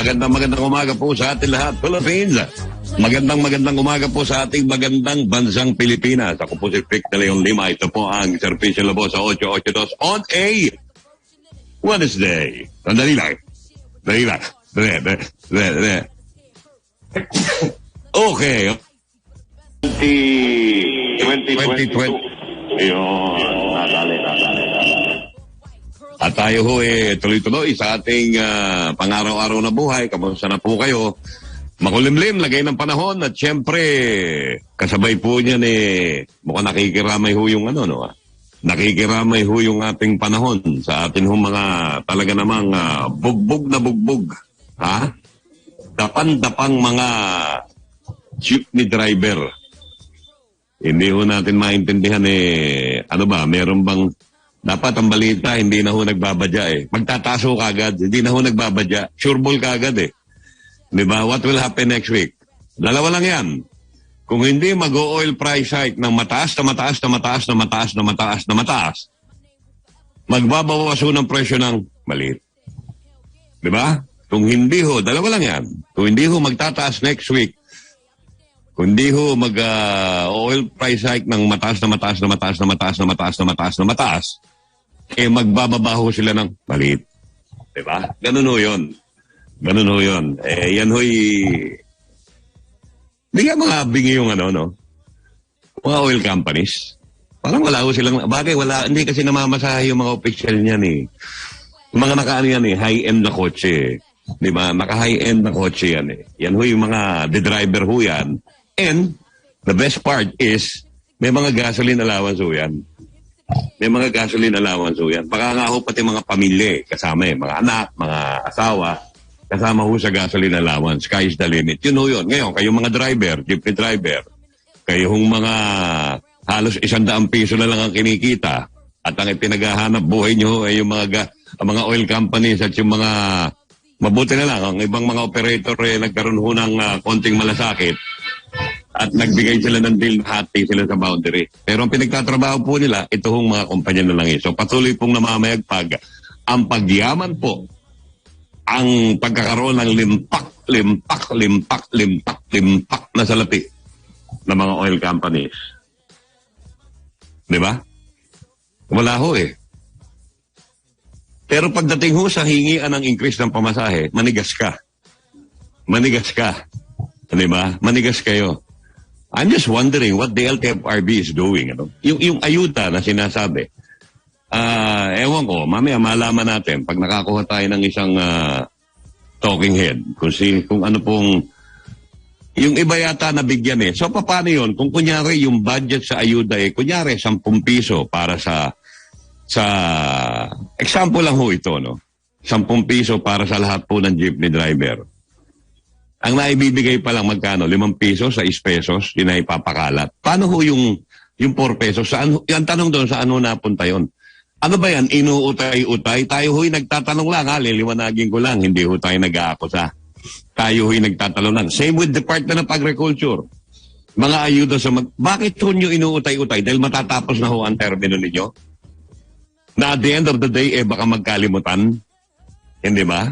magandang umaga po sa ating lahat, Philippines. Magandang umaga po sa ating magandang bansang Pilipinas. Ako po si Vic de Leon Lima. Ito po ang Servicio Labo sa 882 on a Wednesday. Dali lang. Okay. 2020. Yun. Nadali. At tayo ho tuloy-tuloy sa ating pang-araw-araw na buhay. Kamusta na po kayo? Makulimlim, lagay ng panahon at syempre kasabay po niyan mukhang nakikiramay ho yung nakikiramay ho yung ating panahon sa atin ho mga talaga namang bugbog na bugbog. Ha? Dapan-dapang mga jeepney driver. Hindi ho natin maintindihan meron bang dapat ang balita, hindi na ho nagbabadya Magtataso kagad, hindi na ho nagbabadya. Sure ball kagad Diba? What will happen next week? Dalawa lang yan. Kung hindi mag-oil price hike ng mataas, magbabawas ho ng presyo ng maliit. Diba? Kung hindi ho, dalawa lang yan. Kung hindi ho magtataas next week, kung hindi ho mag-oil price hike ng mataas, magbababaho sila ng maliit. Diba? Ganun ho yun. Yan ho'y bigyan mga bingi yung mga oil companies. Parang wala ho silang, bagay wala, hindi kasi namamasahe yung mga official niyan Yung mga high-end na kotse. Diba? Naka-high-end na kotse yan Yan ho yung mga driver ho yan. And the best part is, may mga gasoline allowance ho yan. Baka nga ho pati mga pamilya kasama mga anak, mga asawa, kasama ho sa gasoline allowance. Sky is the limit. Yun ho yun. Ngayon, kayong mga driver, jeepney driver, kayong mga halos 100 piso na lang ang kinikita at ang ipinaghahanap buhay nyo ay yung mga oil companies at yung mga mabuti na lang. Ang ibang mga operator nagkaroon ho ng konting malasakit at nagbigay sila ng deal na hati sila sa boundary. Pero ang pinagtatrabaho po nila, ito hong mga kumpanya na lang So patuloy pong namamayagpag ang pagyaman po, ang pagkakaroon ng limpak na salapi ng mga oil companies. Diba? Wala ho Pero pagdating ho sa hingian ng increase ng pamasahe, manigas ka. Diba? Manigas kayo. I'm just wondering what the LTFRB is doing. Yung ayuda na sinasabi. Ewan ko, mamaya malaman natin pag nakakuha tayo ng isang talking head. Kung ano pong, yung iba yata nabigyan So, paano yun? Kung kunyari yung budget sa ayuda kunyari 10 piso para sa example lang ho ito, 10 piso para sa lahat po ng jeepney driver. Ang naibibigay pa lang magkano? 5 pesos, 6 pesos, yun na ipapakalat. Paano ho yung 4 pesos? Ang tanong doon, saan ho napunta yun? Ano ba yan? Inuutay-utay? Tayo ho'y nagtatanong lang, liliwanagin ko lang, hindi ho tayo nag-aakusa. Tayo ho'y nagtatanong lang. Same with Department of Agriculture. Mga ayuda bakit ho nyo inuutay-utay? Dahil matatapos na ho ang termino ninyo? Na at the end of the day, baka magkalimutan. Hindi ba?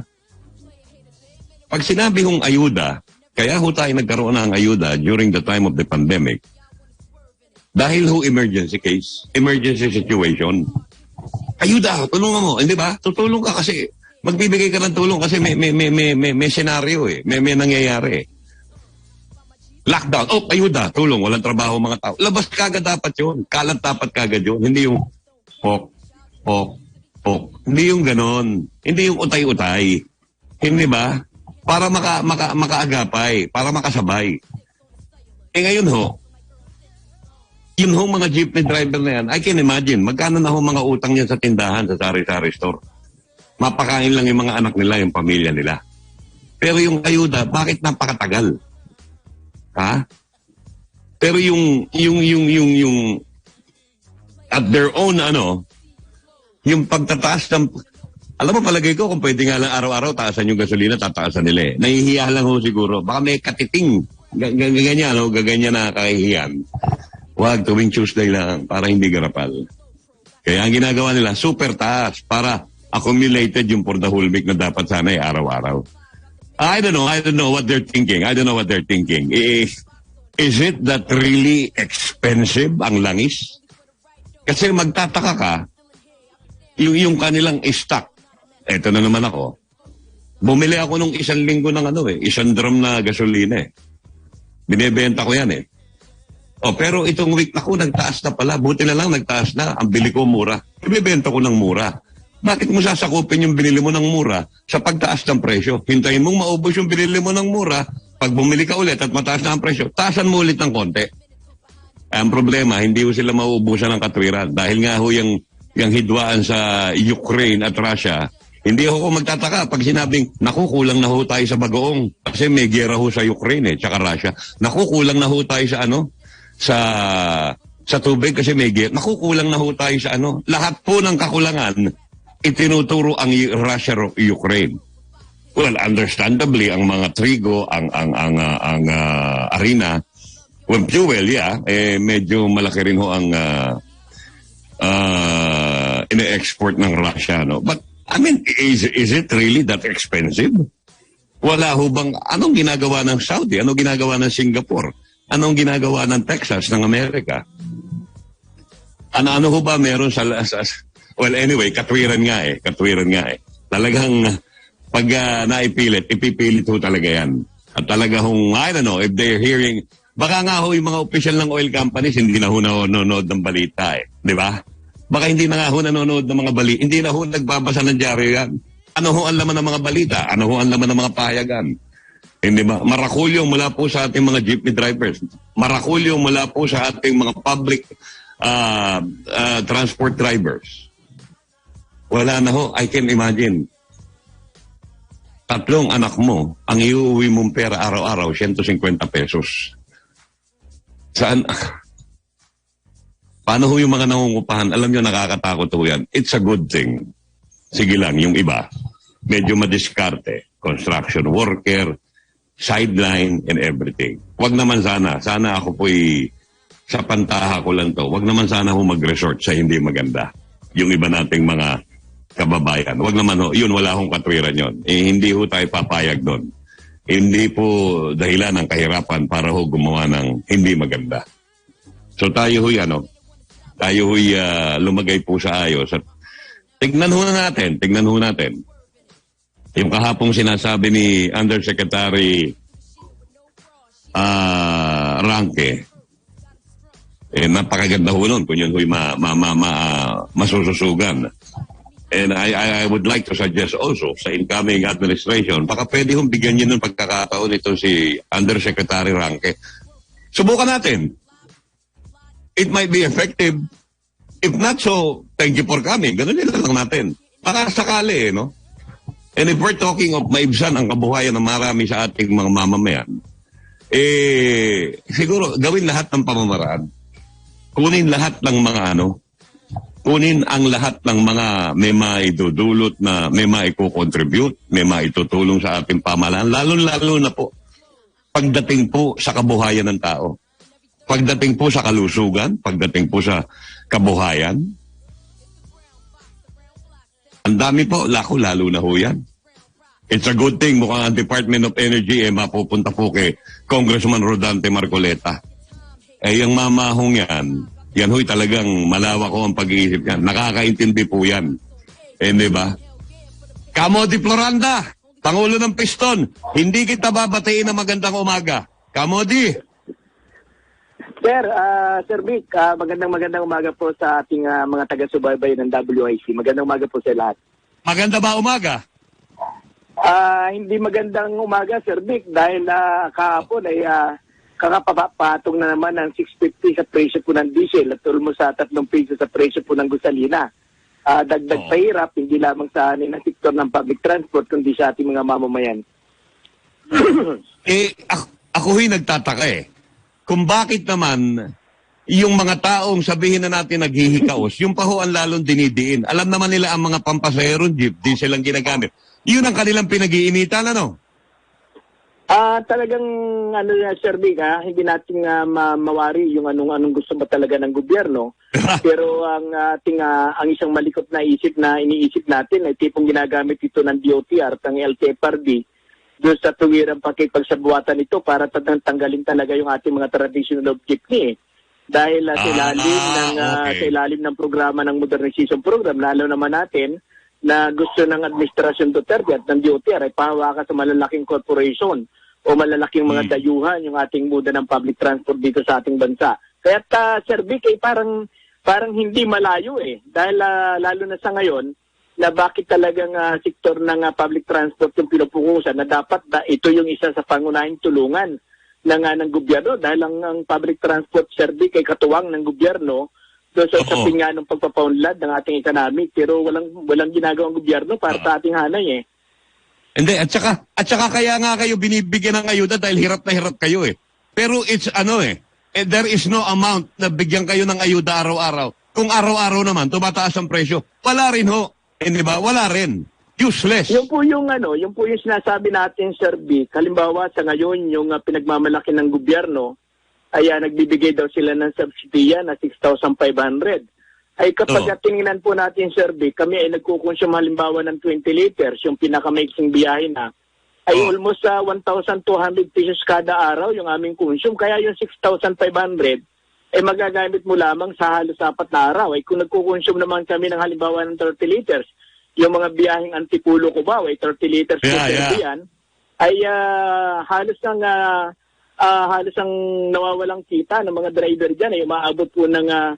Pag sinabi hong ayuda, kaya ho tayo nagkaroon ng ayuda during the time of the pandemic, dahil ho emergency case, emergency situation, ayuda, tulungan mo, hindi ba? Tutulong ka kasi, magbibigay ka ng tulong kasi may senaryo may nangyayari Lockdown, ayuda, tulong, walang trabaho mga tao. Labas kagad dapat yun, kalat dapat kagad yun, hindi yung pok, hindi yung ganon, hindi yung utay-utay, hindi ba? Para makaagapay, para makasabay. Ngayon yun mga jeepney driver na yan, I can imagine, magkano na mga utang yan sa tindahan, sa sari-sari store. Mapakain lang yung mga anak nila, yung pamilya nila. Pero yung ayuda, bakit napakatagal? Ha? Pero yung at their own, yung pagtataas ng, alam mo, palagay ko, kung pwede nga lang araw-araw, taasan yung gasolina, tataasan nila Nahihiya lang siguro. Baka may katiting. Ganyan, gaganyan na kahihiyan. Huwag, tuwing Tuesday lang, para hindi garapal. Kaya ang ginagawa nila, super taas, para accumulated yung for the whole week na dapat sana araw-araw. I don't know what they're thinking. I don't know what they're thinking. Is it that really expensive ang langis? Kasi magtataka ka, yung kanilang stock, eto na naman ako, bumili ako nung 1 linggo ng 1 drum na gasolina eh. Binebenta ko yan eh. Pero itong week na ko, nagtaas na pala. Buti na lang nagtaas na. Ang bili ko mura. Ibebenta ko ng mura. Bakit mo sasakupin yung binili mo ng mura sa pagtaas ng presyo? Hintayin mong maubos yung binili mo ng mura. Pag bumili ka ulit at mataas na ang presyo, taasan mo ulit ng konti. Ang problema, hindi ho sila mauubusan ng katwiran. Dahil nga ho yung hidwaan sa Ukraine at Russia, hindi ako magtataka pag sinabing, naku, kulang na ho tayo sa bagoong. Kasi may gera ho sa Ukraine tsaka Russia. Naku, kulang na ho tayo sa tubig kasi may gera. Naku, kulang na ho tayo sa Lahat po ng kakulangan, itinuturo ang Russia o Ukraine. Well, understandably, ang mga trigo, ang harina, well, fuel, yeah, medyo malaki rin ho ang ine-export ng Russia, no? But I mean, is it really that expensive? Wala ho bang, anong ginagawa ng Saudi? Anong ginagawa ng Singapore? Anong ginagawa ng Texas, ng Amerika? Ano ho ba meron well, anyway, katwiran nga eh. Talagang, pag naipilit, ipipilit ho talaga yan. At talaga hong, I don't know, if they're hearing, baka nga ho yung mga official ng oil companies, hindi na ho nanonood ng balita eh. Di ba? Baka hindi na nga ho nanonood ng mga balita. Hindi na ho nagbabasa ng dyaryo yan. Ano ho ang laman ng mga balita? Ano ho ang laman ng mga pahayagan? Hindi ba? Marakulyo mula po sa ating mga jeepney drivers. Marakulyo mula po sa ating mga public transport drivers. Wala na ho. I can imagine. 3 anak mo, ang iuwi mong pera araw-araw, 150 pesos. Saan? Paano ho yung mga nangungupahan? Alam nyo, nakakatakot ho yan. It's a good thing. Sige lang, yung iba, medyo madiskarte. Construction worker, sideline, and everything. Wag naman sana. Sana ako po'y sa pantaha ko lang to. Wag naman sana ho mag-resort sa hindi maganda. Yung iba nating mga kababayan. Wag naman ho. Yun, wala hong katwiran yun. Hindi ho tayo papayag doon. Hindi po dahilan ng kahirapan para ho gumawa ng hindi maganda. So tayo ho yan, tayo ho'y lumagay po sa ayos. At tignan ho natin. Yung kahapong sinasabi ni Undersecretary Ranque, napakaganda ho nun kung yun ho'y masususugan. And I would like to suggest also sa incoming administration, baka pwede hong bigyan niyo ng pagkakataon ito si Undersecretary Ranque. Subukan natin. It might be effective. If not so, thank you for coming. Ganun nila lang natin. Baka sakali, no? And if we're talking of maibsan ang kabuhayan ng marami sa ating mga mamamayan, siguro gawin lahat ng pamamaraan. Kunin lahat ng mga kunin ang lahat ng mga may maidudulot na may maiko-contribute, may maitutulong sa ating pamahalaan, lalo-lalo na po pagdating po sa kabuhayan ng tao. Pagdating po sa kalusugan, pagdating po sa kabuhayan, ang dami po, lalo na ho yan. It's a good thing, mukhang ang Department of Energy mapupunta po kay Congressman Rodante Marcoleta. Yung mamahong yan ho'y talagang malawak ko ang pag-iisip yan. Nakakaintindi po yan. Di ba? Camo Di Floranda, Pangulo ng Piston, hindi kita babatiin ng magandang umaga. Camo Di. Sir Vic, magandang umaga po sa ating mga taga-subaybay ng WIC. Magandang umaga po sa lahat. Maganda ba umaga? Hindi magandang umaga, Sir Vic, dahil kahapon ay kakapapatong na naman ng 650 sa presyo po ng diesel at almost sa 3 peso sa presyo po ng gasolina. Dagdag pahirap, hindi lamang sa anin ang sektor ng public transport, kundi sa ating mga mamamayan. Ako'y nagtataka kung bakit naman yung mga taong sabihin na natin naghihikaos, yung pa ho ang lalong dinidiin. Alam naman nila ang mga pampasaherong jeep, diesel ang ginagamit. Yun ang kanilang pinag-iinitan, Talagang Sir Vic, hindi natin mawari yung anong gusto ba talaga ng gobyerno. Pero ang isang malikot na iniisip natin ay tipong ginagamit ito ng DOTR at ng LTFRB doon sa tuwirang pakipagsabuatan ito para tanggalin talaga yung ating mga traditional of jeepney. Dahil sa ilalim ng programa ng modernization program, lalo naman natin na gusto ng Administrasyon Duterte at ng DOTR ay pahawakan sa malalaking corporation o malalaking mga dayuhan yung ating muda ng public transport dito sa ating bansa. Kaya Sir Vic, parang hindi malayo dahil lalo na sa ngayon na bakit talagang sektor ng public transport yung pinupukusan na dapat ito yung isa sa pangunahing tulungan ng gobyerno dahil ang public transport service ay katuwang ng gobyerno doon sa usapin nga ng pagpapaunlad ng ating economic, pero walang ginagawang gobyerno para sa ating hanay Hindi, at saka kaya nga kayo binibigyan ng ayuda dahil hirap na hirap kayo Pero it's there is no amount na bigyan kayo ng ayuda araw-araw. Kung araw-araw naman tumataas ang presyo, wala rin Hindi ba? Wala rin. Useless. Yung po yung sinasabi natin, Sir Vic. Halimbawa sa ngayon yung pinagmamalaki ng gobyerno ay nagbibigay daw sila ng subsidiya na 6,500. Ay kapag tinignan po natin, Sir Vic, kami ay nagkukonsume halimbawa ng 20 liters, yung pinakamaiksing biyahe na, ay almost 1,200 pesos kada araw yung aming consume. Kaya yung 6,500 ay magagamit mo lamang sa halos 4 na araw. Ay kung nagkukonsume naman kami ng halimbawa ng 30 liters, yung mga biyaheng Antipulo Cubao ay 30 liters per yan, ay halos ang nawawalang kita ng mga driver dyan ay umaabot po ng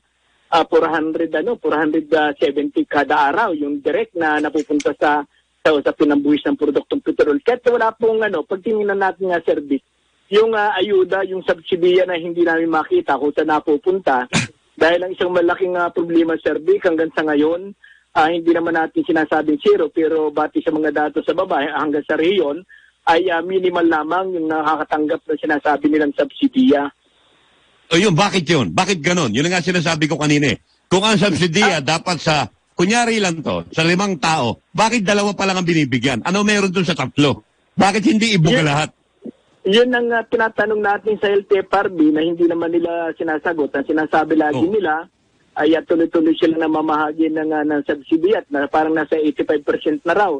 470 kada araw yung direct na napupunta sa usapin ng buwis ng produktong petrol. Kahit wala pong pag tingnan natin nga service, yung ayuda, yung subsidiya na hindi namin makita kung saan napupunta dahil ang isang malaking problema service hanggang sa ngayon, hindi naman natin sinasabing zero pero bati sa mga datos sa baba hanggang sa rehiyon ay minimal lamang yung nakakatanggap na sinasabi nilang subsidiya. O yun, bakit yun? Bakit ganon? Yun nga sinasabi ko kanina Kung ang subsidiya dapat sa, kunyari lang to, sa 5 tao, bakit 2 pa lang ang binibigyan? Ano meron dun sa 3? Bakit hindi ibuga lahat? Yun ang tinatanong natin sa LTFRB na hindi naman nila sinasagot. Ang sinasabi lagi nila ay tuloy-tuloy sila na mamahagi ng subsidy at na parang nasa 85% na raw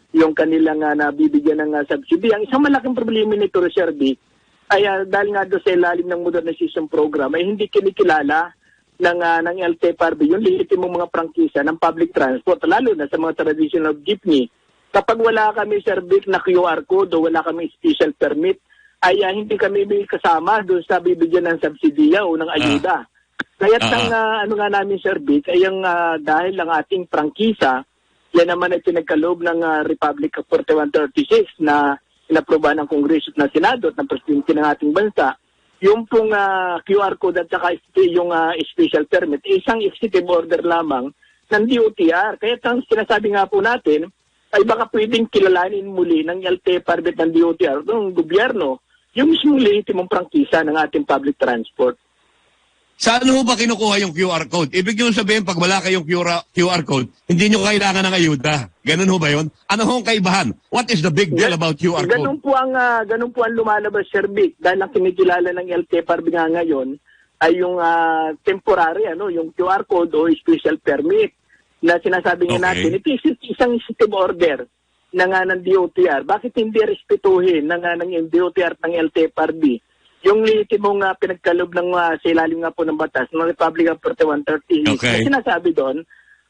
yung kanilang nabibigyan ng subsidy. Ang isang malaking problema nito, Sir B, ay dahil nga doon sa ilalim ng modernization program ay hindi kinikilala ng LTFRB yung lehitimong mga prangkisa ng public transport, lalo na sa mga traditional jeepney. Kapag wala kami, Sir B, na QR code o wala kami special permit, ay hindi kami kasama doon sa bibigyan ng subsidiya o ng ayuda. Kaya ano nga namin, Sir Vic, ay dahil ang ating prangkisa, yan naman ay pinagkaloob ng Republic of 4136 na inaprobahan ng Kongreso at ng Senado at ng Presidente ng ating bansa. Yung pong QR code at saka yung special permit, isang executive order lamang ng DOTR. Kaya ang sinasabi nga po natin, ay baka pwedeng kilalanin muli ng LTFRB at ng DOTR, ng gobyerno, yung mismong lehitimong prangkisa ng ating public transport. Saan ho ba kinukuha yung QR code? Ibig nyo sabihin, pag wala kayong QR code, hindi nyo kailangan ng ayuda. Ganun ho ba yun? Ano ho ang kaibahan? What is the big deal about QR code? Ganun po ang lumalabas, Sir Vic, dahil ang kinikilala ng LTFRB nga ngayon ay yung temporary, yung QR code o special permit na sinasabi nga natin. Ito isang executive order ng DOTR. Bakit hindi respetuhin ng DOTR at ng LTFRB? Yung lehitimong pinagkalob ng sa ilalim nga po ng batas ng Republic of 4130 na sinasabi doon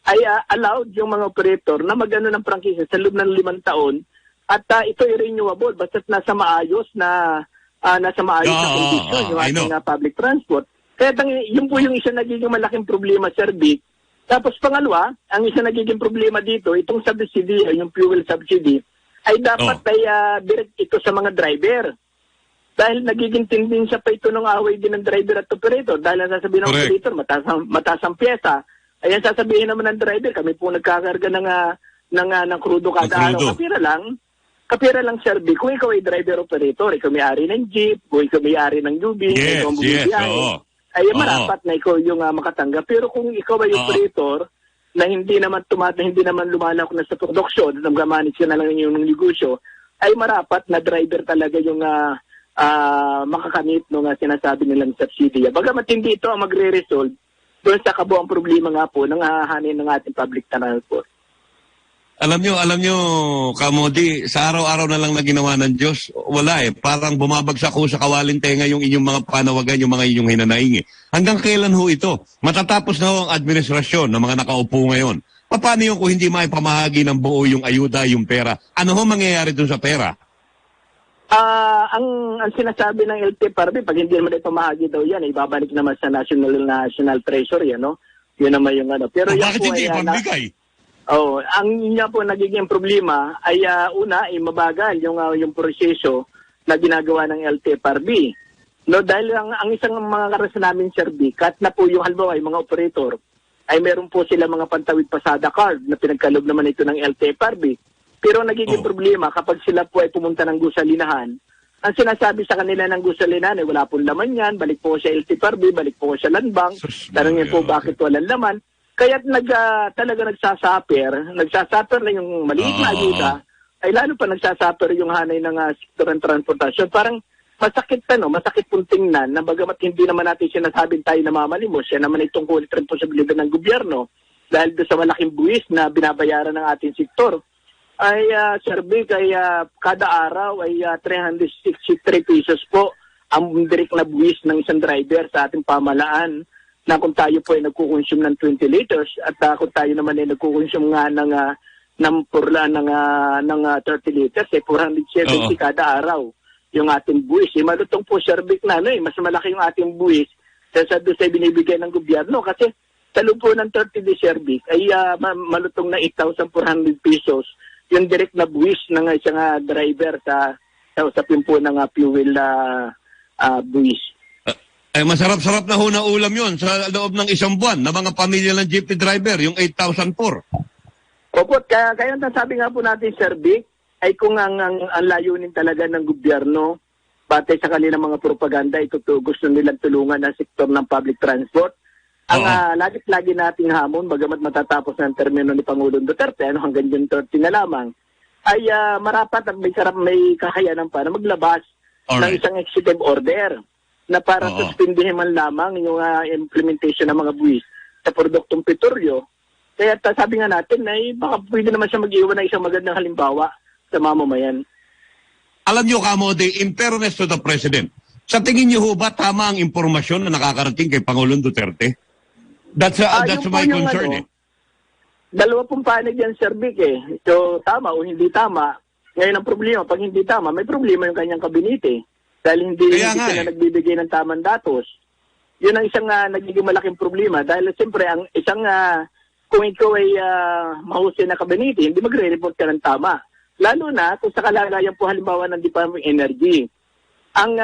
ay allowed yung mga operator na magano ng prangkisa sa loob ng 5 taon at ito ay renewable basta't nasa maayos na condition yung ating public transport. Kaya yun po yung isa nagiging malaking problema, Sir Vic. Tapos pangalawa, ang isa nagiging problema dito, itong subsidy, yung fuel subsidy, ay dapat ay direct ito sa mga driver. Dahil nagiging tendency pa ito ng away din ng driver at operator. Dahil ang sasabihin ng operator, mataas ang pyesa. Ayan, sasabihin naman ng driver, kami po nagkakarga ng krudo kada araw. Kapira lang, Sir B, kung ikaw ay driver operator, ikaw may-ari ng jeep, o ikaw may-ari ng UB, ikaw ang bumibiyahe, ay marapat na ikaw yung makatanggap. Pero kung ikaw ay operator, na hindi naman lumalak na sa produksyon, nag-manage na lang yung negosyo, ay marapat na driver talaga yung makakamit ng sinasabi nilang subsidy. Bagamat hindi ito ang magre-resolve doon sa kabuang problema nga po ng hahanin ng ating public transport. Alam nyo, Kamodi, sa araw-araw na lang na ginawa ng Diyos, wala eh. Parang bumabagsak ho sa kawalin tenga yung inyong mga panawagan, yung mga inyong hinanaing eh. Hanggang kailan ho ito? Matatapos na ho ang administrasyon ng mga nakaupo ngayon. Paano yun kung hindi maipamahagi ng buo yung ayuda, yung pera? Ano ho mangyayari dun sa pera? Ang sinasabi ng LTFRB, pag hindi naman ipamahagi daw yan, ibabalik naman sa National Treasury, ano? Yun naman yung ano. Pero bakit hindi ipamigay? Ang niya po nagiging problema ay una ay mabagal yung proseso na ginagawa ng LTFRB. No, dahil ang isang mga karasan namin, Sir B, kat na po yung halimbawa ay mga operator, ay meron po sila mga pantawid pasada card na pinagkalob naman ito ng LTFRB. Pero nagiging problema kapag sila po ay pumunta ng gusalinahan, ang sinasabi sa kanila ng gusalinahan ay wala pong laman yan, balik po sa LTFRB, balik po sa land bank, tanongin po bakit walang laman. Kaya talaga nagsasaper na yung maliit na ayuda, ay lalo pa nagsasaper yung hanay ng sektor ng transportasyon. Parang masakit pong tingnan na bagamat hindi naman natin sinasabing tayo na mamalimos, yan naman ay tungkol sa responsibilidad ng gobyerno dahil doon sa malaking buwis na binabayaran ng ating sektor. Ay, Sir Vic, ay kada araw ay 363 pesos po ang direct na buwis ng isang driver sa ating pamalaan. Na kung tayo po ay nagkukonsume ng 20 liters at kung tayo naman ay nagkukonsume nga ng 30 liters, 470 kada araw yung ating buwis. Malutong po, Sir Vic, na mas malaki yung ating buwis sa doon sa binibigay ng gobyerno kasi sa loob po ng 30 days, Sir Vic, ay malutong na 8,400 pesos yung direct na buwis ng isang driver sa usapin po ng fuel buwis. Masarap-sarap na ho na ulam yon sa loob ng isang buwan na mga pamilya ng jeepney driver, yung 8,004. Opo, kaya sabi nga po natin, Sir Vic, ay kung ang layunin talaga ng gobyerno, batay sa kanilang mga propaganda, gusto nilang tulungan ang sektor ng public transport. Ang lagi nating hamon, bagamat matatapos ng termino ni Pangulong Duterte, hanggang June 30 na lamang, ay marapat at may kakayanan pa na maglabas ng isang executive order na para suspindihin man lamang yung implementation ng mga buwis sa produktong petrolyo. Kaya sabi nga natin ay baka pwede naman siya mag-iwan ng isang magandang halimbawa sa mamamayan. Alam niyo, Kamodi, in fairness to the President, sa tingin niyo ho ba tama ang impormasyon na nakakarating kay Pangulong Duterte? That's my concern. Dalawa pong panig yan, Sir Vic eh. So, tama o hindi tama. Ngayon ang problema, pag hindi tama, may problema yung kanyang kabinete. Dahil hindi sila nagbibigay ng tamang datos. Yun ang isang nagiging malaking problema. Dahil siyempre, ang isang kung ikaw ay mahusay na kabinete, hindi magre-report ka ng tama. Lalo na kung sa kalagayan po halimbawa ng Department of Energy. Ang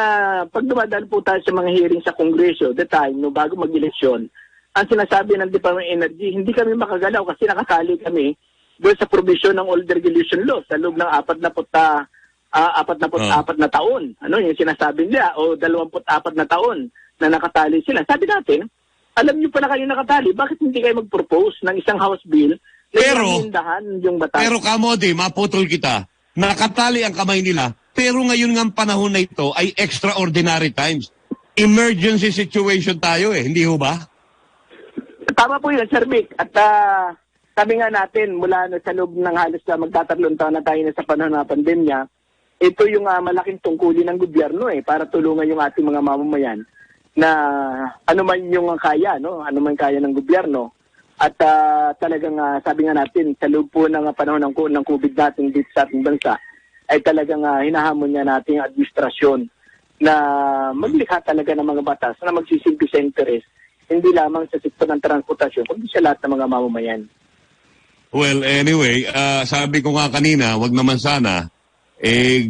pag dumadaan po tayo sa mga hearing sa Kongreso, the time, no, bago mag-eleksyon, ang sinasabi ng Department of Energy, hindi kami makagalaw kasi nakasali kami doon sa provision ng Old Regulation Law sa loob ng 44 na taon. Ano yung sinasabi nila? O 24 na taon na nakatali sila. Sabi natin, alam niyo pa na kayo nakatali, bakit hindi kayo mag-propose ng isang House Bill na inindahan yung batas? Pero Kamodi, maputol kita, nakatali ang kamay nila, pero ngayon nga panahon na ito ay extraordinary times. Emergency situation tayo hindi ho ba? Tama po yun, Sir Vic. At sabi nga natin, mula sa loob ng halos na magtatatlong taon na tayo na sa panahon ng pandemya, ito yung malaking tungkulin ng gobyerno para tulungan yung ating mga mamamayan na ano man yung kaya, no? Ano man kaya ng gobyerno. At talagang sabi nga natin, sa loob po ng panahon ng COVID natin dito sa ating bansa, ay talagang hinahamon niya natin ang administrasyon na maglikha talaga ng mga batas na magsisilbi sa interes, hindi lamang sa sektor ng transportasyon, kundi sa lahat ng mga mamamayan. Well, anyway, sabi ko nga kanina, wag naman sana,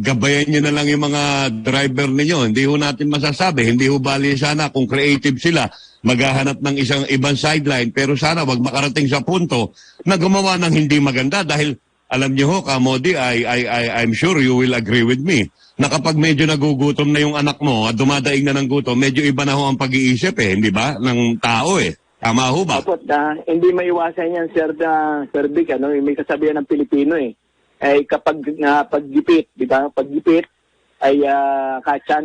gabayan nyo na lang yung mga driver ninyo. Hindi ho natin masasabi. Hindi ho bali sana kung creative sila, maghahanap ng isang ibang sideline. Pero sana wag makarating sa punto na gumawa ng hindi maganda. Dahil alam nyo ho, Kamodi, I'm sure you will agree with me, na kapag medyo nagugutom na yung anak mo, dumadaing na ng gutom, medyo iba na ho ang pag-iisip hindi ba? Ng tao Tama ho ba? Opo, hindi maiwasan yan, Sir Vic, may kasabihan ng Pilipino ay kapag paggipit, di ba? Paggipit ay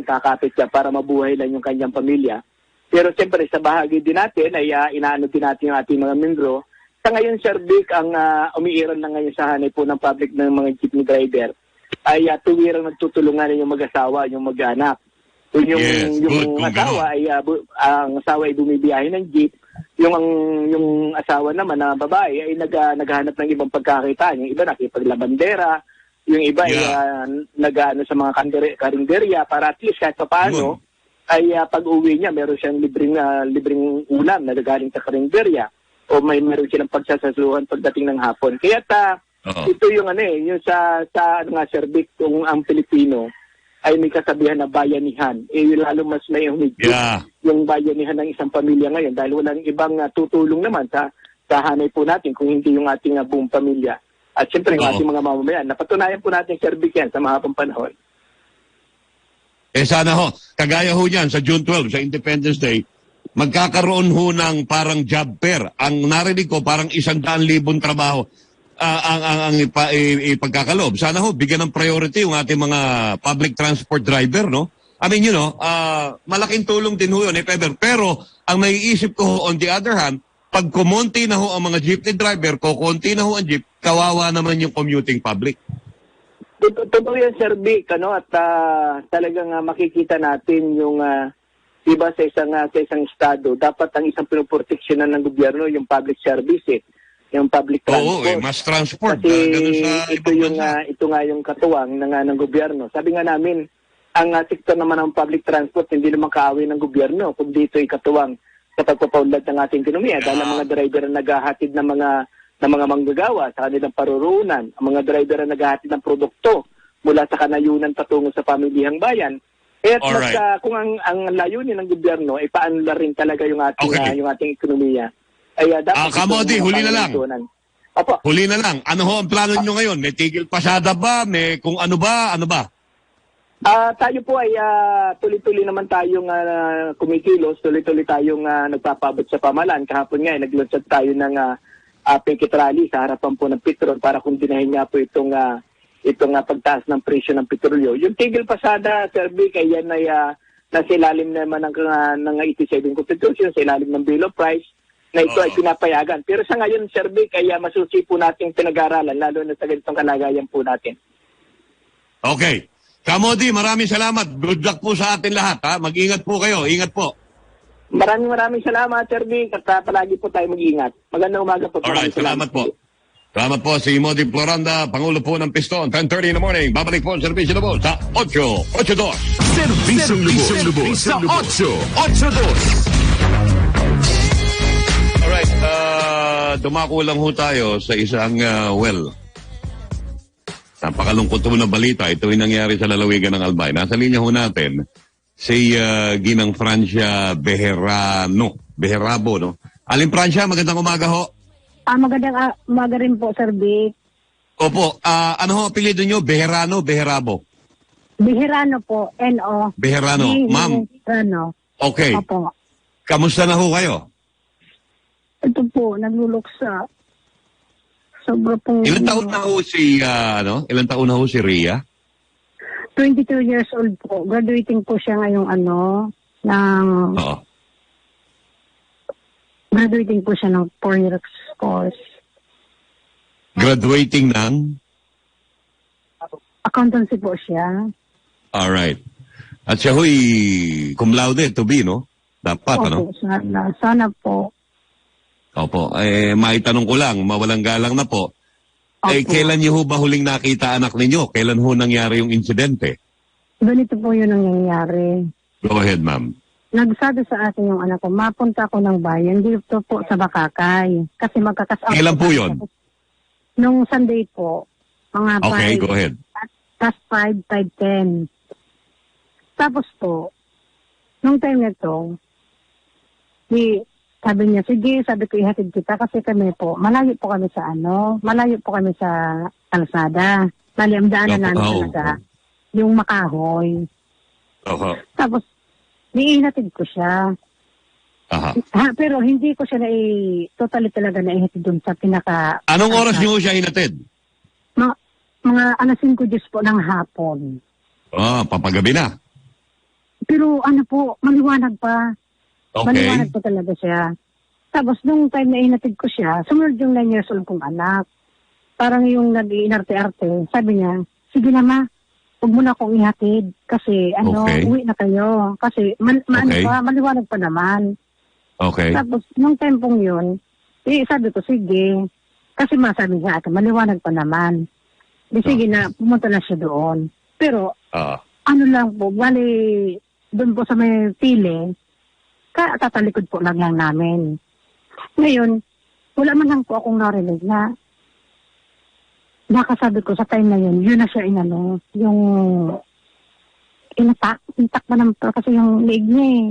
kakapit siya para mabuhay lang yung kanyang pamilya. Pero siyempre sa bahagi din natin ay inaano din natin yung ating mga membro Sa ngayon, Sir Vic, ang umiiral na ngayon sa hanay po ng public ng mga jeepney driver ay tuwirang nagtutulungan yung mag-asawa, yung mag-anak. Kung yung, Yes, yung good, kung asawa ay ang asawa ay bumibiyahe ng jeep, yung asawa naman na babae ay naghahanap ng ibang pagkakitaan. Yung iba nakipaglabandera, yung iba ay nag-ano sa mga karinderya para at least kahit paano ay pag-uwi niya meron siyang libreng ulam na galing sa karinderya o meron silang pagsasasuhan pagdating ng hapon. Kaya ito yung yung sa ano nga, Sir Vic, kung ang Pilipino ay may kasabihan na bayanihan. Lalo mas may humigit yung bayanihan ng isang pamilya ngayon dahil walang ibang tutulong naman sa hanay po natin kung hindi yung ating buong pamilya. At siyempre, yung ating mga mamamayan. Napatunayan po natin, Sir Vic, yan sa mahabang panahon. Sana ho, kagaya ho yan sa June 12, sa Independence Day, magkakaroon ho ng parang job fair. Ang narinig ko, parang 100,000 trabaho ang ipagkakaloob. Sana ho, bigyan ng priority yung ating mga public transport driver, no? I mean, malaking tulong din ho yun, pero ang naiisip ko ho, on the other hand, pag kumonti na ho ang mga jeepney driver, kukonti na ho ang jeep, kawawa naman yung commuting public. Totoo yan, Sir Vic, at talagang makikita natin yung iba sa isang estado, dapat ang isang pinoproteksyonan ng gobyerno yung public service, yung public transport. Oo, mas transport. Kasi ito nga yung katuwang ng gobyerno. Sabi nga namin, ang sektor naman ng public transport hindi naman kaaway ng gobyerno, kundi ito ay katuwang sa pagpapaunlad ng ating ekonomiya. Dahil ang mga driver na naghahatid ng mga manggagawa sa kanilang paruroonan, ang mga driver na naghahatid ng produkto mula sa kanayunan patungo sa pamilihang bayan. Kung ang layunin ng gobyerno ay paanla rin talaga yung ating ekonomiya. Ay dapat Kamodi, huli na lang. Opo. Huli na lang. Ano ho ang plano nyo ngayon? May tigil pasada ba? May kung ano ba? Ano ba? Tayo po ay tuloy-tuloy naman tayong kumikilos, tuloy-tuloy tayong nagpapabot sa pamahalaan. Kahapon nga naglunsad tayo ng picket rally sa harapan po ng Petron para kundinahin nga po itong pagtaas ng presyo ng petrolyo. Yung tigil pasada, Sir Vic, ay yan ay nasa ilalim naman ng 87 Constitution, sa ilalim ng Bill of Rights, na ito ay pinapayagan. Pero sa ngayon, Sir Vic, ay masusi po nating pinag-aralan, lalo na sa ganitong kalagayan po natin. Okay. Kamodi, maraming salamat. Good luck po sa atin lahat. Mag-ingat po kayo. Ingat po. Maraming salamat, Sir Vic, at palagi po tayo mag-ingat. Magandang umaga po. Alright, salamat po. Salamat po si Modi Floranda, Pangulo po ng Piston, 10:30 in the morning. Babalik po ang Servisyo Lubos sa 882. Servisyo Lubos sa 882. Alright, dumako lang ho tayo sa isang, napakalungkot po na balita. Ito yung nangyari sa lalawigan ng Albay. Nasa linya ho natin, si Ginang Francia Beherabo, no? Aling Francia, magandang umaga ho. Magandang umaga rin po, Sir Vic. Opo, ano ho apelyido nyo? Beherano, Beherabo? Beherano po, N-O. Beherano, ma'am. Beherano. Okay. Opo. Kamusta na ho kayo? Ito po, nagluluksa. Sobra pong... Ilang taon na ho ilang taon na ho si Ria? 22 years old po. Graduating po siya ngayong graduating po siya ng 4 years course. Graduating ng? Accountancy po siya. Alright. At siya ho'y cum laude to be, no? Dapat, Opo, sana po. Opo. Maitanong ko lang, mawalang galang na po. Opo. Kailan niyo ho ba huling nakita anak ninyo? Kailan ho nangyari yung insidente? Ganito po yun ang nangyayari. Go ahead, ma'am. Nagsabi sa akin yung anak ko, mapunta ako ng bayan dito po sa Bakakay. Kasi magkakasama. Kailan po yun? Nung Sunday po. Mga Okay, go ahead. Past 5:10. Tapos po, nung time na to, sabi niya, sige, sabi ko ihatid kita kasi kami po, malayo po kami sa kalsada. Bali, ang daanan namin talaga, yung Makahoy. Tapos, ihatid ko siya. Pero hindi ko siya totally talaga naihatid dun sa pinaka... Anong oras niyo siya hinatid? Mga 5:10 po ng hapon. Papagabi na. Pero maliwanag pa. Okay. Maliwanag pa talaga siya. Tapos, nung time na inatid ko siya, sumunod yung 9 years old kong anak. Parang yung nag-iinarte-arte. Sabi niya, sige na ma, huwag mo na akong ihatid. Kasi, uwi na kayo. Kasi, maliwanag pa naman. Okay. Tapos, nung tempong yun, sabi ko, sige. Kasi sabi niya, maliwanag pa naman. Sige na, pumunta na siya doon. Pero, ano lang po, bali, doon po sa may pili, tatalikod po lang namin. Ngayon, wala man lang po akong narinig na nakasabi ko sa time na yun na siya yung inatak ba naman kasi yung leg niya eh.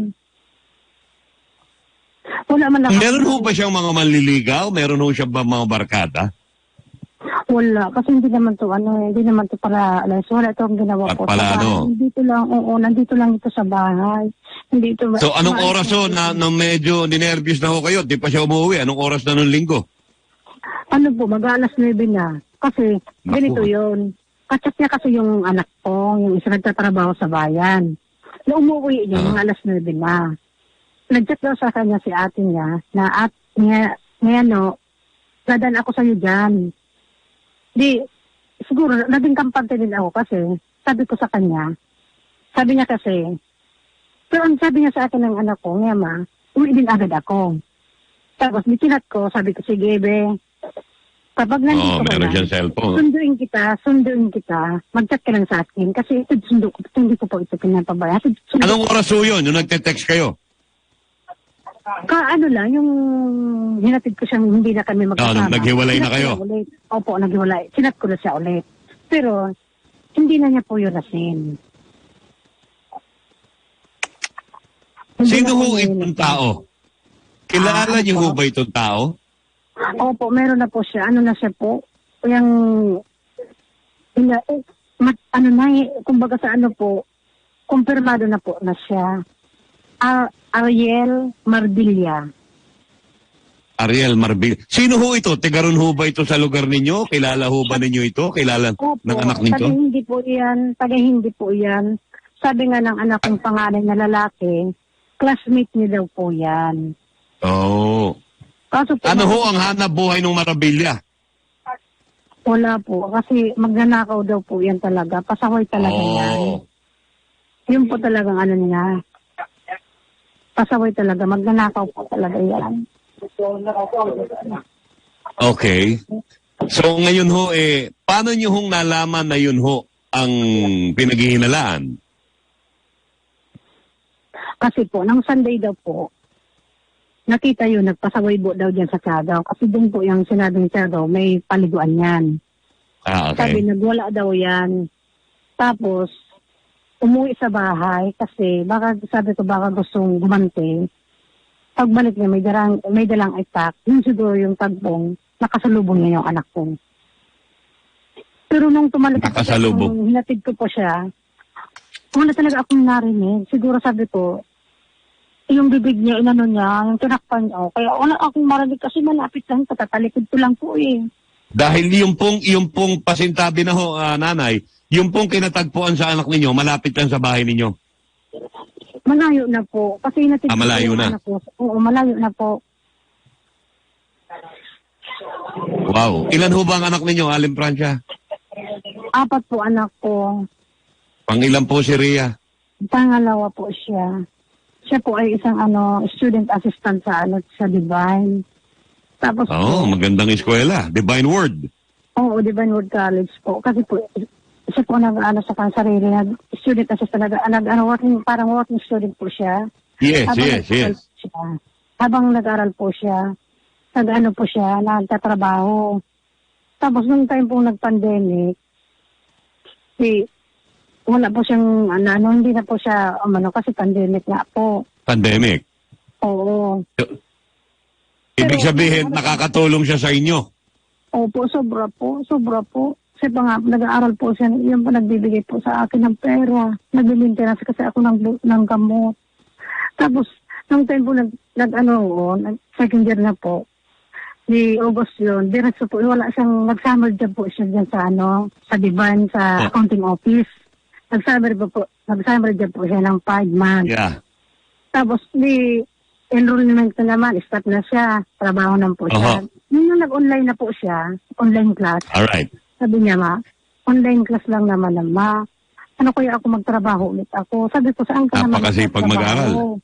Wala man lang. Meron ho ba siyang mga manliligaw? Meron ho siyang ba mga barkada? Wala, kasi hindi naman to para alas. Wala itong ginawa ko. Nandito lang ito sa bahay. So, anong oras ho na medyo ninervyos na ho kayo? Di pa siya umuwi. Anong oras na nung linggo? Mag-alas 9 na. Kasi, ganito yun. Kachat niya kasi yung anak ko, yung isa nagtatrabaho sa bayan. Na umuwi niya, mga alas 9 na. Nag-chat daw sa kanya si ate niya, na dadan ako sa'yo dyan. Siguro, naging kampante din ako kasi, sabi ko sa kanya, sabi niya kasi, pero ang sabi niya sa akin ng anak ko, ma, uwi din agad ako. Tapos, nitinat ko, sabi ko, sige, be, kapag nandito ka meron siyang cellphone. Sunduin kita, mag-chat ka lang sa akin, kasi hindi ko po ito pinapabaya. Anong oras ho yun? Yung nagte-text kayo? Yung hinatid ko siyang hindi na kami magkasama. Naghiwalay na kayo? Opo, naghiwalay. Sinat ko na siya ulit. Pero, hindi na niya po yun nasin. Sino ho itong tao? Kilala niyo ho ba itong tao? Opo, meron na po siya. Ano na siya po? Kumbaga sa kumpirmado na po na siya. Ariel Marbilla. Ariel Marbilla. Sino ho ito? Tigaron ho ba ito sa lugar ninyo? Kilala ho ba ninyo ito? Kilala ng anak ninyo? Taga hindi po yan. Sabi nga ng anak kong panganay na lalaki, classmate niya daw po yan. Oh. Ano ho ang hanap buhay ng Marbilla? Wala po. Kasi magnanakaw daw po yan talaga. Pasaway talaga yan. Yun po talagang niya. Pasaway talaga. Magnanakaw po talaga yan. Okay. So ngayon ho, paano nyo hong nalaman na yun ho ang pinaghihinalaan? Kasi po, nang Sunday daw po, nakita yun, nagpasaway po daw dyan sa Tiagaw. Kasi doon po yung sinabing Tiagaw, may paliguan yan. Okay. Sabi, nagwala daw yan. Tapos, umuwi sa bahay kasi sabi ko baka gustong gumante. Pagbalik niya may dalang itak. Yun siguro yung tagbong nakasalubong niya yung anak ko. Pero nung tumalik ako, hinatid ko po siya, wala talaga akong narinig. Siguro sabi ko, yung bibig niya, yung tinakpan niya. Kaya wala akong marinig kasi malapit lang, patatalikod ko lang po eh. Dahil yung pong pasintabi na ho, nanay, yung pong kinatagpuan sa anak ninyo, malapit lang sa bahay ninyo? Malayo na po. Kasi malayo na? Oo, malayo na po. Wow. Ilan ho ba ang anak ninyo, Aling Francia? 4 po anak ko. Pangilan po si Rhea? Pangalawa po siya. Siya po ay isang student assistant sa Divine. Tapos magandang eskwela. Divine Word. Oo, Divine Word College po. Kasi po, siya po sa sarili, student assistant, working student po siya. Yes. Habang nag-aral po siya, nagtatrabaho. Tapos nung time po nag-pandemic, wala po siyang, hindi na po siya, kasi pandemic nga po. Pandemic? Oo. Ibig sabihin, nakakatulong siya sa inyo? Opo, sobra po. Kasi nga, nag-aaral po siya, yun po nagbibigay po sa akin ng pera. Nag-maintenance kasi ako ng gamot. Tapos, nung time po second year na po, di August yun, diretso po, wala siyang, nag-summer job po siya dyan sa Divine, sa accounting office. Nag-summer job po siya ng 5 months. Yeah. Tapos, enrollment na naman, start na siya. Trabaho na po siya. Nung nag-online na po siya, online class. Alright. Sabi niya, ma, online class lang naman na, ma. Ano kaya ako magtrabaho ulit ako? Sabi ko, saan ka naman napakasipag mag-aral.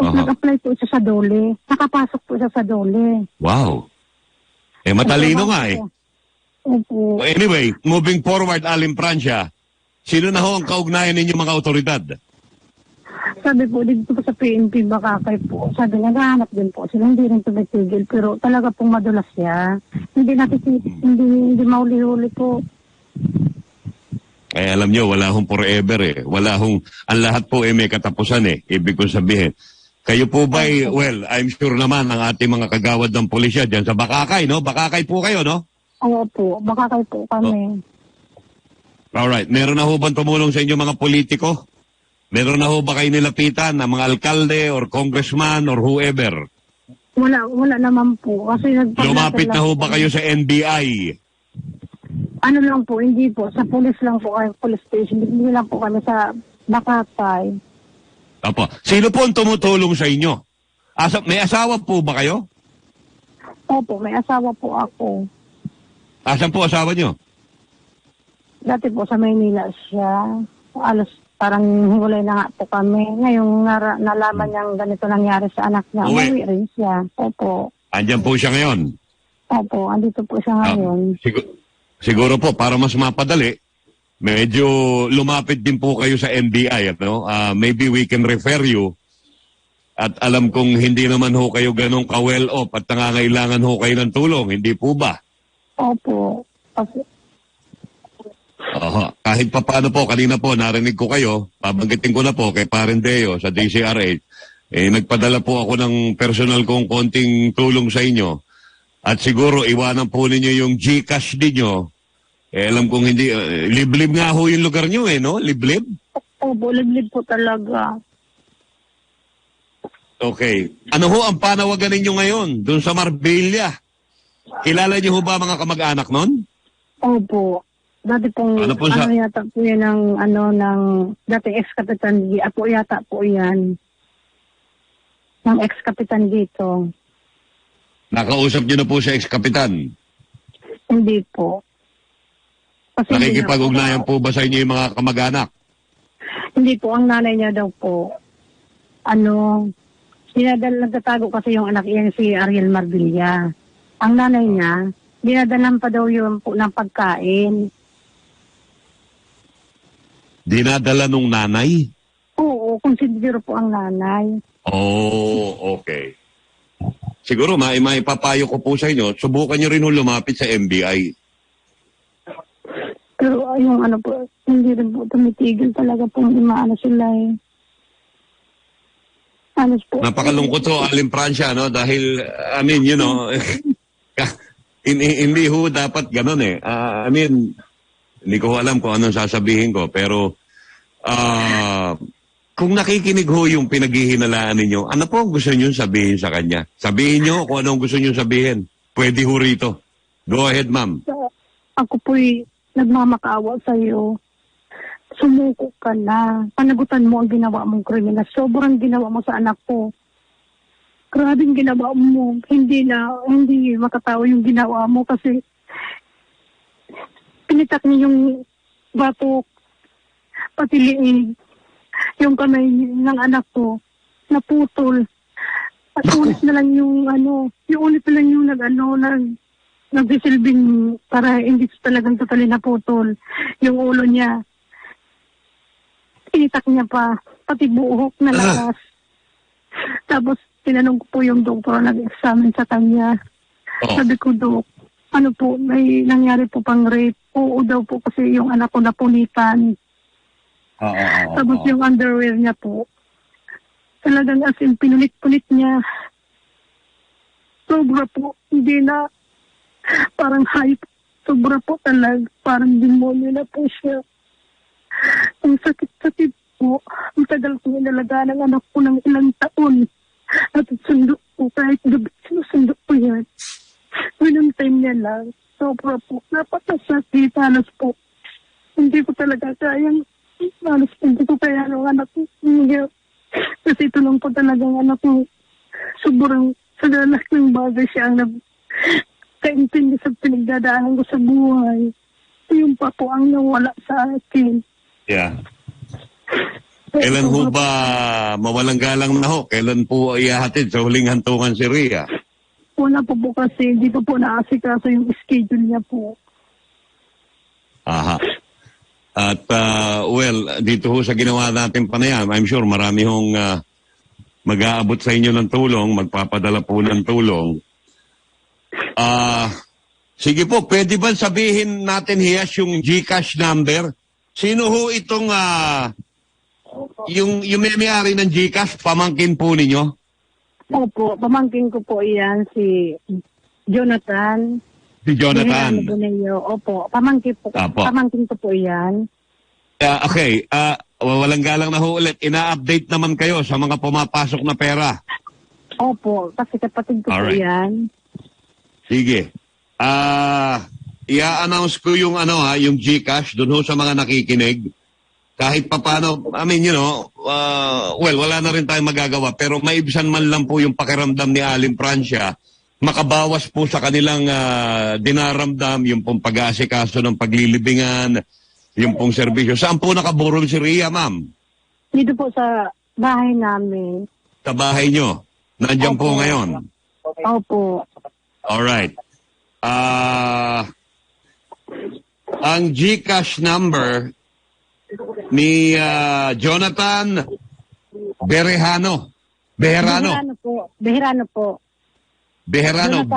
Nag-apply po siya sa Dole. Nakapasok po siya sa Dole. Wow. Matalino nga eh. Opo. Anyway, moving forward, Aling Francia, sino na ho ang kaugnayan ninyo mga otoridad? Sabi po, dito po sa PNP Bakakay po, sabi naghahanap din po sila, hindi rin tumitigil, pero talaga pong madulas siya. Hindi mauli-huli po. Alam nyo, wala hong forever eh. Wala hong, ang lahat po may katapusan eh. Ibig ko sabihin. Kayo po ba, well, I'm sure naman ang ating mga kagawad ng pulisya dyan sa Bakakay, no? Bakakay po kayo, no? Oo po, Bakakay po kami. Alright, meron na ho bang tumulong sa inyo mga politiko? Meron na ho ba kayo nilapitan ng mga alkalde or congressman or whoever? Wala naman po. Kasi lumapit na ho ba kayo sa NBI? Ano lang po, hindi po. Sa police lang po, police station. Hindi lang po kami sa Bakakay. Apo. Sino po ang tumutulong sa inyo? May asawa po ba kayo? Opo, may asawa po ako. Asan po asawa nyo? Dati po sa Maynila siya. Parang hiwalay na nga po kami. Ngayong nalaman niyang ganito nangyari sa anak niya, umuwi rin siya. Opo. Andyan po siya ngayon? Opo, andito po siya ngayon. Siguro po, para mas mapadali, medyo lumapit din po kayo sa NBI. No? Maybe we can refer you. At alam kong hindi naman ho kayo ganong ka-well off at nangangailangan ho kayo ng tulong. Hindi po ba? Opo. Kahit pa paano po, kanina po, narinig ko kayo, babanggitin ko na po kay Parendeo sa DCRH, nagpadala po ako ng personal kong konting tulong sa inyo. At siguro, iwanan po ninyo yung GCash ninyo. Alam kong hindi, liblib nga ho yung lugar nyo no? Liblib? Opo, liblib po talaga. Okay. Ano ho ang panawagan ninyo ngayon, dun sa Marbella? Kilala niyo ho ba mga kamag-anak nun? Opo. Dati pong, yata po yan ng dating ex-kapitan, ako yata po yan. Ng ex-kapitan dito. Nakausap niyo na po sa ex-kapitan? Hindi po. Kasi nakikipag-ugnayan po ba sa inyo yung mga kamag-anak? Hindi po, ang nanay niya daw po. Nagtatago kasi yung anak niya si Ariel Marbella. Ang nanay niya, dinadalan pa daw yun po ng pagkain. Dinadala nung nanay? Oo, consider po ang nanay. Oh, okay. Siguro maipapayo ko po sa inyo, subukan nyo rin lumapit sa NBI. Pero yung po, hindi rin po tumitigil talaga pong imaano sila eh. Po. Napakalungkot to, Aling Francia, no? Dahil, hindi ho dapat ganun eh. Hindi ko alam kung anong sasabihin ko, pero kung nakikinig ho yung pinaghihinalaan ninyo, ano po ang gusto nyo sabihin sa kanya? Sabihin nyo kung anong gusto nyo sabihin. Pwede ho rito. Go ahead, ma'am. Ako po'y nagmamakaawa sa iyo. Sumuko ka na. Panagutan mo ang ginawa mong kriminal. Sobrang ginawa mo sa anak ko. Grabing ginawa mo. Hindi makatawa yung ginawa mo kasi pinitak niya yung batok, pati liig, yung kamay ng anak ko, naputol. At ulit na lang yung nagsisilbing para hindi talagang totally naputol yung ulo niya. Pinitak niya pa, pati buhok na lakas. Tapos tinanong ko po yung doktor na nag-examine sa kanya. Sabi ko, Dok, may nangyari po pang rape. Oo daw po kasi yung anak ko napunitan. Tapos yung underwear niya po, talagang as in pinulit-pulit niya. Sobra po, hindi na, parang hype. Sobra po talaga, parang demonyo na po siya. Ang sakit-sakit po, ang tagal ko inalagaan ng anak ko ng ilang taon. At sundo po, kahit gabi, sinusundo po yan. Winang time niya lang, sobra po, napakasakit, halos po. Hindi ko talaga kayang, halos hindi ko kaya ng anak ko. Kasi ito lang po talagang anak ko. Sobrang sa lahat ng bagay siya ang kaintindi sa pinagdadaanan ko sa buhay. Yung pa po ang nawala sa akin. Yeah. Kailan ho ba mawalang galang na ho? Kailan po ihahatid sa huling hantungan si Rhea? Wala po kasi hindi pa po naasikaso yung schedule niya po. Aha. At dito ho sa ginawa natin panayam, I'm sure marami hong mag-aabot sa inyo ng tulong, magpapadala po ng tulong. Sige po, pwede ba sabihin natin Hias yung GCash number? Sino ho itong yung may-ari ng GCash, pamangkin po ninyo? Opo, pamangkin ko po iyan si Jonathan. Si Jonathan. Opo, pamangkin ko po iyan. Okay, walang galang na ho ulit. Ina-update naman kayo sa mga pumapasok na pera. Opo, kasi kapatid ko po iyan. Sige. I-announce ko yung yung GCash doon ho sa mga nakikinig. Kahit papano, I mean, wala na rin tayong magagawa. Pero maibsan man lang po yung pakiramdam ni Aling Francia, makabawas po sa kanilang dinaramdam, yung pong pag-aasikaso ng paglilibingan, yung pong serbisyo. Saan po nakaburol si Rhea, ma'am? Dito po sa bahay namin. Sa bahay nyo? Nandiyan po ngayon? Opo. Alright. Ang GCash number ni Jonathan Beherano. Beherano po. Beherano. Beherano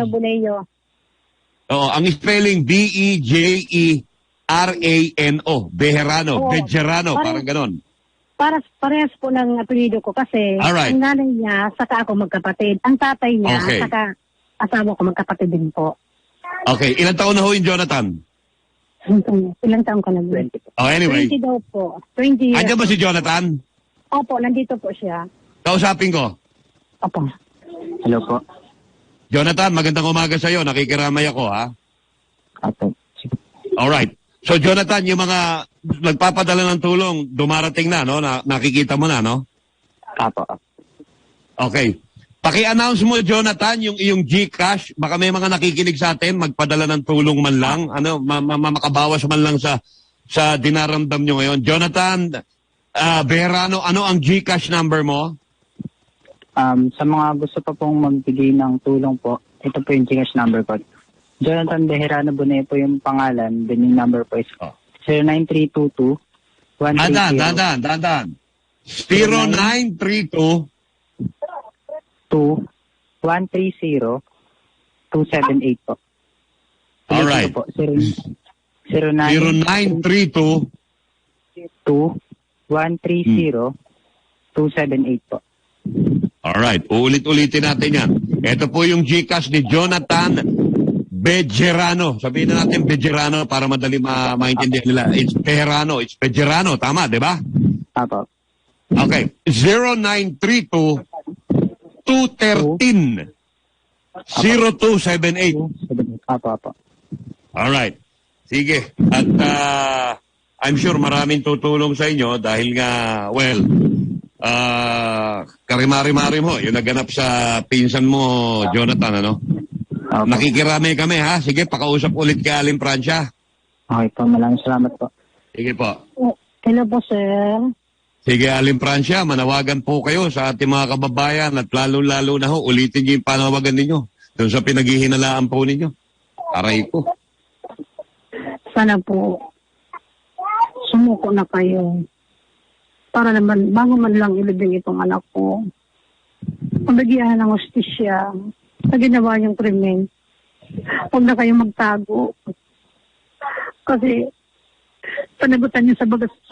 Buneo. Ang spelling Bejerano. Beherano. Bejerano. Parang ganon. Parehas po ng apelido ko kasi ang nanay niya, saka ako magkapatid. Ang tatay niya, saka asawa ko magkapatid din po. Okay. Ilang taon na ho yung Jonathan? Ilang taon ka na? 20. Anyway. 20 daw po. 20 years. Andiyan ba si Jonathan? Opo, nandito po siya. Kausapin ko. Opo. Hello po. Jonathan, magandang umaga sa'yo. Nakikiramay ako, ha? Opo. Alright. So, Jonathan, yung mga nagpapadala ng tulong, dumarating na, no? Nakikita mo na, no? Opo. Okay. Paki-announce mo, Jonathan, yung iyong GCash. Baka may mga nakikinig sa atin, magpadala ng tulong man lang. Makabawas man lang sa dinaramdam nyo ngayon. Jonathan Beherano, ano ang GCash number mo? Sa mga gusto pa pong magbigay ng tulong po, ito po yung GCash number ko. Jonathan Beherano Buneo po yung pangalan, then yung number po is 0932 130. Dandan. 0932 130 278 po. Alright. 0932 130 278 po. Alright, uulit-ulitin natin yan. Ito po yung GCash ni Jonathan Bejerano. Sabihin na natin Bejerano para madali maintindihan nila. It's Bejerano. It's Bejerano. Tama, di ba? Apo. Okay. 0932 213 0278. Apo. Alright. Sige. At I'm sure maraming tutulong sa inyo dahil nga, karimari-mari mo. Yung naganap sa pinsan mo, Jonathan, ano? Apo. Nakikirami kami, ha? Sige, pakausap ulit kay Aling Francia. Okay po, maraming salamat po. Sige po. Hello po, sir. Sige, Aling Francia, manawagan po kayo sa ating mga kababayan at lalo-lalo na ho, ulitin niyo yung panawagan ninyo doon sa pinaghihinalaan po ninyo. Aray ko. Sana po sumuko na kayo para naman bago man lang ilibing itong anak ko. Pabigyan ng hustisya sa ginawa niyong krimen. Huwag na kayong magtago. Kasi panagutan niyo sa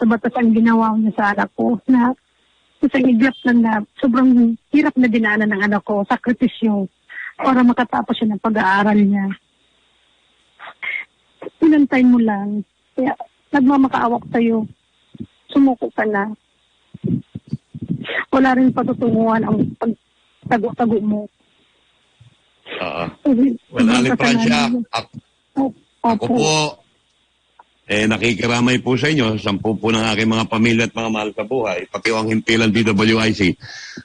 batas ang ginawa niyo sa anak ko na isang iglap lang na sobrang hirap na dinaanan ng anak ko, sakripisyo para makatapos siya ng pag-aaral niya. Inantay mo lang. Kaya nagmamakaawak sa'yo. Sumuko ka na. Wala rin patutunguhan ang pagtago-tago mo. Aling Francia, ako po, nakikiramay po sa inyo, 10 po ng aking mga pamilya at mga mahal sa buhay, pati ang himpilan DWIC.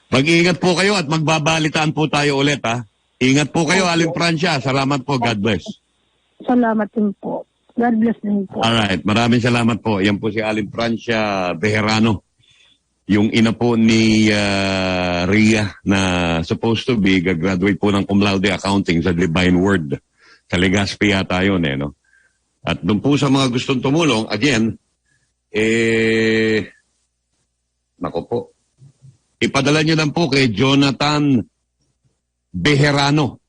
Mag-iingat po kayo at magbabalitaan po tayo ulit, ha? Ingat po kayo, Aling Francia. Salamat po. God bless. Salamat din po. God bless din po. Alright, maraming salamat po. Yan po si Aling Francia Bejerano. Yung ina po ni Ria na supposed to be gagraduate po ng cum laude accounting sa Divine Word. Sa Legazpi yata yun, no? At doon po sa mga gustong tumulong, again, nako po, ipadala nyo lang po kay Jonathan Bejerano,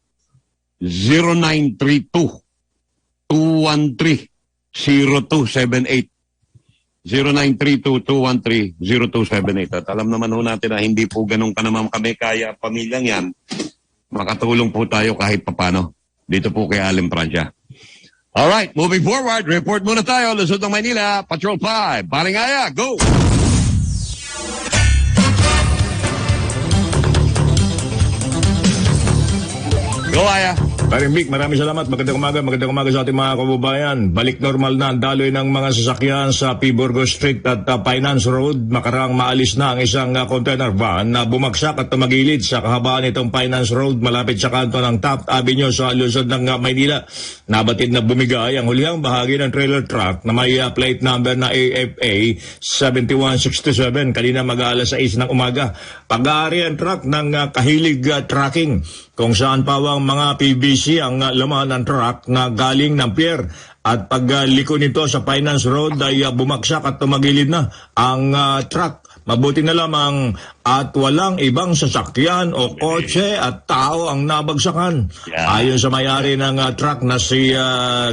0932-213-0278. 0932-213-0278. At alam naman ho natin na hindi po ganun ka naman kami kaya pamilyang yan. Makatulong po tayo kahit papano. Dito po kay Aling Francia. Alright, moving forward, report muna tayo. Luzon ng Maynila, Patrol 5. Balingaya, go! Go, Aya! Paring Vic, maraming salamat. Magandang umaga sa ating mga kababayan. Balik normal na ang daloy ng mga sasakyan sa P. Burgos Street at Finance Road. Makarang maalis na ang isang container van na bumagsak at tumagilid sa kahabaan nitong Finance Road malapit sa kanto ng Taft Avenue sa Luzon ng Maynila. Nabatid na bumigay ang hulihang bahagi ng trailer truck na may plate number na AFA 7167 kanina mag-aalas 6 ng umaga. Pag-aari ang truck ng Kahilig Trucking kung saan pawang mga PVC ang laman ng truck na galing ng pier. At pagliko nito sa Finance Road ay bumagsak at tumagilid na ang truck. Mabuti na lamang at walang ibang sasakyan o kotse at tao ang nabagsakan. Yeah. Ayon sa may-ari ng truck na si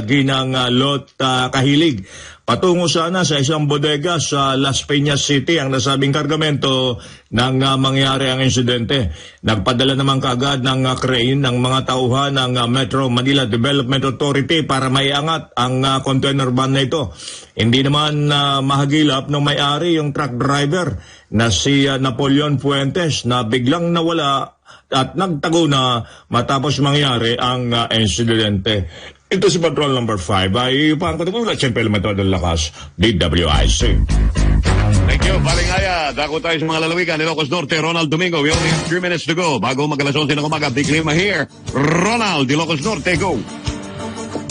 Ginang Lot Kahilig. Patungo sana sa isang bodega sa Las Piñas City ang nasabing kargamento nang mangyari ang insidente. Nagpadala naman kaagad ng crane ng mga tauhan ng Metro Manila Development Authority para maiangat ang container van na ito. Hindi naman mahagilap ng may-ari yung truck driver na si Napoleon Fuentes na biglang nawala at nagtago na matapos mangyari ang insidente. Ito si Patrol number 5 ay pangkatulad siyempre elemental ng lakas, DWIC. Thank you, Balingaya. Dako tayo sa mga lalawigan. Ilocos Norte, Ronald Domingo. We only have 3 minutes to go. Bago mag-alas 11 ng umaga, Big Lima here. Ronald, Ilocos Norte, go.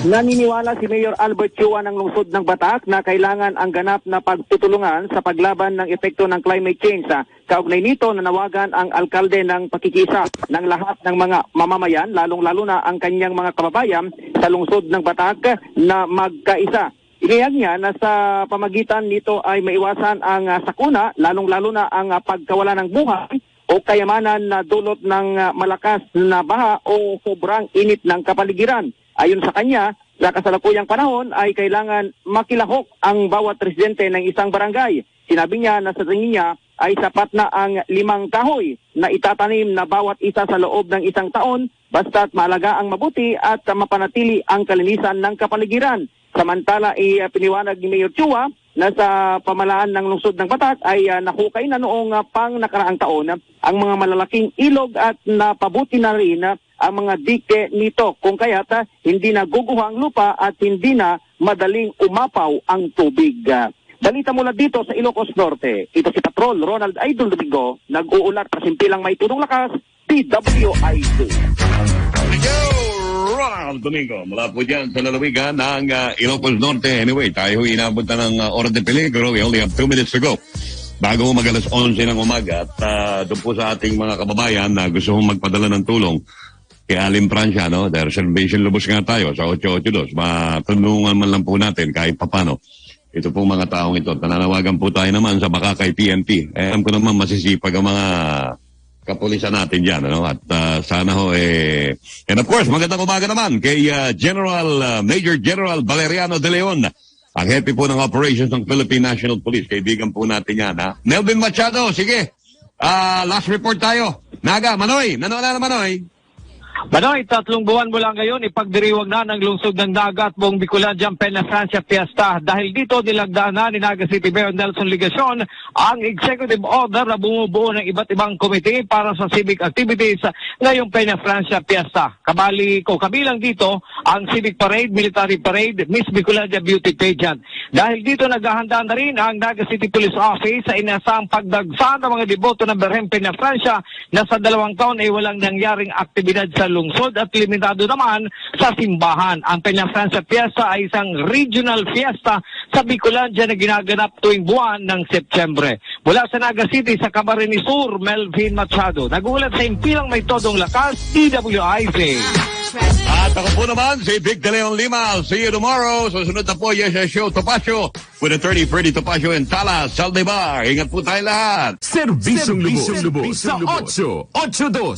Naniniwala si Mayor Albert Chua ng lungsod ng Batak na kailangan ang ganap na pagtutulungan sa paglaban ng epekto ng climate change. Kaugnay nito, nanawagan ang alkalde ng pakikisa ng lahat ng mga mamamayan, lalong-lalo na ang kanyang mga kababayan sa lungsod ng Batak na magkaisa. Inihayag niya na sa pamagitan nito ay maiwasan ang sakuna, lalong-lalo na ang pagkawala ng buhay o kayamanan na dulot ng malakas na baha o sobrang init ng kapaligiran. Ayon sa kanya, sa kasalukuyang panahon ay kailangan makilahok ang bawat residente ng isang barangay. Sinabi niya na sa tingin niya ay sapat na ang 5 kahoy na itatanim na bawat isa sa loob ng isang taon basta't maalaga ang mabuti at mapanatili ang kalinisan ng kapaligiran. Samantala, piniwanag ni Mayor Chua na sa pamalaan ng lungsod ng Batak ay nahukay na noong pang nakaraang taon ang mga malalaking ilog at napabuti na rin ang mga dike nito kung kaya't hindi na guguha ang lupa at hindi na madaling umapaw ang tubig. Balita mula dito sa Ilocos Norte. Ito si Patrol Ronald Idol Domingo, nag-uulat pasimpilang may tunong lakas, DWIC. Ronald Domingo, mula po dyan sa lalawigan ng Ilocos Norte. Anyway, tayo inabot na ng oras de peligro. We only have 2 minutes to go. Bago mag-alas 11 ng umaga at doon po sa ating mga kababayan na gusto mong magpadala ng tulong kay Aling Francia, no? Dahil reservation lubos nga tayo sa 882. Matulungan man lang po natin kahit papano. Ito po mga taong ito. Nananawagan po tayo naman sa Makakay PNP. Alam ko naman masisipag ang mga kapulisan natin dyan, ano? At sana ho and of course, magandang umaga naman kay Major General Valeriano De Leon, ang hepe po ng operations ng Philippine National Police. Kaibigan po natin yan, ha? Melvin Machado, sige. Last report tayo. Naga, Manoy. Nanonood na Manoy? Manoy, 3 buwan mula ngayon, ipagdiriwang na ng lungsod ng Dagat buong Bicolandia Peña Francia Fiesta. Dahil dito, nilagdaan na ni Naga City Mayor Nelson Ligacion ang executive order na bumubuo ng iba't ibang komite para sa civic activities ngayong Peña Francia Fiesta. Kabilang dito ang civic parade, military parade, Miss Bicolandia Beauty Pageant. Dahil dito, naghahanda na rin ang Naga City Police Office sa inasang pagdagsa ng mga deboto ng Berhem Peña Francia na sa 2 taon ay walang nangyaring aktibidad sa lungsod at limitado naman sa simbahan. Ang Peña Francia Fiesta ay isang regional fiesta sa Bicolandia na ginaganap tuwing buwan ng Setyembre. Mula sa Naga City sa Camarines Sur, Melvin Machado. Nagulat sa impilang may todong lakas, DWIZ. At ako po naman, si Vic De Leon Lima. I'll see you tomorrow. Susunod na po, Yes Show Topacio with the 30 Freddy Topacio and Talas, Saldivar. Ingat po tayo lahat. Serbisyong lubos sa 882.